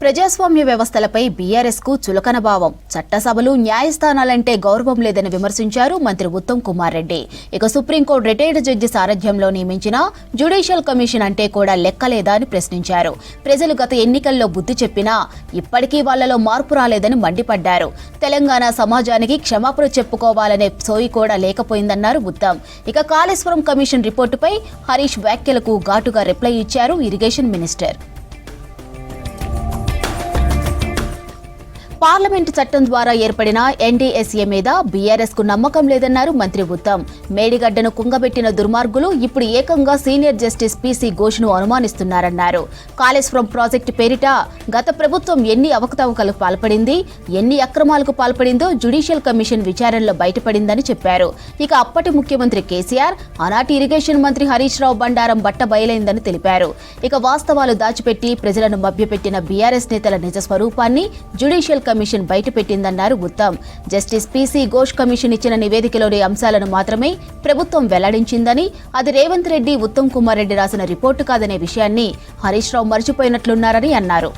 ప్రజాస్వామ్య వ్యవస్థలపై బీఆర్ఎస్ కు చులకన భావం, చట్టసభలు న్యాయస్థానాలంటే గౌరవం లేదని విమర్శించారు మంత్రి ఉత్తమ్ కుమార్ రెడ్డి. ఇక సుప్రీంకోర్టు రిటైర్డ్ జడ్జి సారథ్యంలో నియమించిన జ్యుడిషియల్ కమిషన్ అంటే కూడా లెక్కలేదా అని ప్రశ్నించారు. ప్రజలు గత ఎన్నికల్లో బుద్ధి చెప్పినా ఇప్పటికీ వాళ్లలో మార్పు రాలేదని మండిపడ్డారు. తెలంగాణ సమాజానికి క్షమాపణ చెప్పుకోవాలనే సోయి కూడా లేకపోయిందన్నారు ఉత్తమ్. ఇక కాళేశ్వరం కమిషన్ రిపోర్టుపై హరీష్ వ్యాఖ్యలకు ఘాటుగా రిప్లై ఇచ్చారు ఇరిగేషన్ మినిస్టర్. పార్లమెంటు చట్టం ద్వారా ఏర్పడిన ఎన్డీఎస్ఏ మీద బీఆర్ఎస్ కు నమ్మకం లేదన్నారు మంత్రి ఉత్తమ్. మేడిగడ్డను కుంగబెట్టిన దుర్మార్గులు ఇప్పుడు ఏకంగా సీనియర్ జస్టిస్ పీసీ ఘోష్ను అనుమానిస్తున్నారన్నారు. కాళేశ్వరం ప్రాజెక్టు పేరిట గత ప్రభుత్వం ఎన్ని అవకతవకలకు పాల్పడింది, ఎన్ని అక్రమాలకు పాల్పడిందో జ్యుడిషియల్ కమిషన్ విచారణలో బయటపడిందని చెప్పారు. ఇక అప్పటి ముఖ్యమంత్రి కేసీఆర్, ఆనాటి ఇరిగేషన్ మంత్రి హరీష్ రావు బండారం బట్ట బయలైందని తెలిపారు. ఇక వాస్తవాలు దాచిపెట్టి ప్రజలను మభ్యపెట్టిన బీఆర్ఎస్ నేతల నిజ స్వరూపాన్ని జ్యుడిషియల్ కమిషన్ బయటపెట్టిందన్నారు Uttam. Justice PC Ghosh commission ఇచ్చిన నివేదికలోని అంశాలను మాత్రమే ప్రభుత్వం వెల్లడించిందని, అది రేవంత్ రెడ్డి, ఉత్తమ్ కుమార్ రెడ్డి రాసిన రిపోర్టు కాదనే విషయాన్ని హరీష్ రావు మర్చిపోయినట్లున్నారని అన్నారు.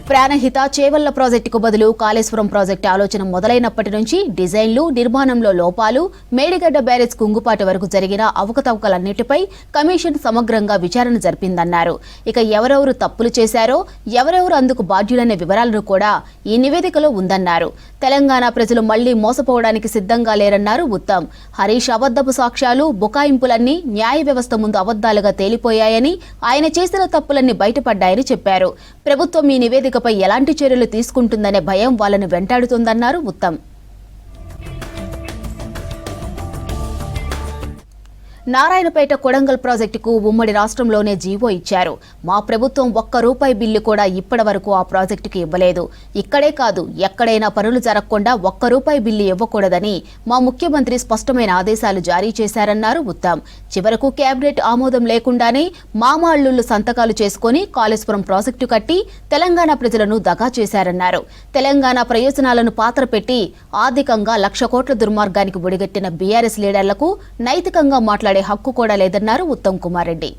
ప్రాణహిత చేవళ్ల ప్రాజెక్టుకు బదులు కాళేశ్వరం ప్రాజెక్టు ఆలోచన మొదలైనప్పటి నుంచి డిజైన్లు, నిర్మాణంలో లోపాలు, మేడిగడ్డ బ్యారేజ్ కుంగుపాటు వరకు జరిగిన అవకతవకలన్నిటిపై కమిషన్ సమగ్రంగా విచారణ జరిపిందన్నారు. ఇక ఎవరెవరు తప్పులు చేశారో, ఎవరెవరు అందుకు బాధ్యులనే వివరాలను కూడా ఈ నివేదికలో ఉందన్నారు. తెలంగాణ ప్రజలు మళ్లీ మోసపోవడానికి సిద్ధంగా లేరన్నారు ఉత్తమ్. హరీష్ అబద్దపు సాక్ష్యాలు, బుకాయింపులన్నీ న్యాయ వ్యవస్థ ముందు అబద్దాలుగా తేలిపోయాయని, ఆయన చేసిన తప్పులన్నీ బయటపడ్డాయని చెప్పారు. ప్రభుత్వం ఈ నివేదికపై ఎలాంటి చర్యలు తీసుకుంటుందనే భయం వాళ్ళను వెంటాడుతుందన్నారు ఉత్తమ్. నారాయణపేట కొడంగల్ ప్రాజెక్టుకు ఉమ్మడి రాష్ట్రంలోనే జీవో ఇచ్చారు. మా ప్రభుత్వం ₹1 బిల్లు కూడా ఇప్పటి వరకు ఆ ప్రాజెక్టుకి ఇవ్వలేదు. ఇక్కడే కాదు, ఎక్కడైనా పనులు జరగకుండా ₹1 బిల్లు ఇవ్వకూడదని మా ముఖ్యమంత్రి స్పష్టమైన ఆదేశాలు జారీ చేశారన్నారు ఉత్తమ్. చివరకు కేబినెట్ ఆమోదం లేకుండానే మామాళ్లు సంతకాలు చేసుకుని కాళేశ్వరం ప్రాజెక్టు కట్టి తెలంగాణ ప్రజలను దగా చేశారన్నారు. తెలంగాణ ప్రయోజనాలను పాత్ర పెట్టి ఆర్థికంగా 1,00,000 కోట్ల దుర్మార్గానికి ఒడిగట్టిన బీఆర్ఎస్ లీడర్లకు నైతికంగా మాట్లాడే హక్కు కూడా లేదన్నారు ఉత్తమ్ కుమార్ రెడ్డి.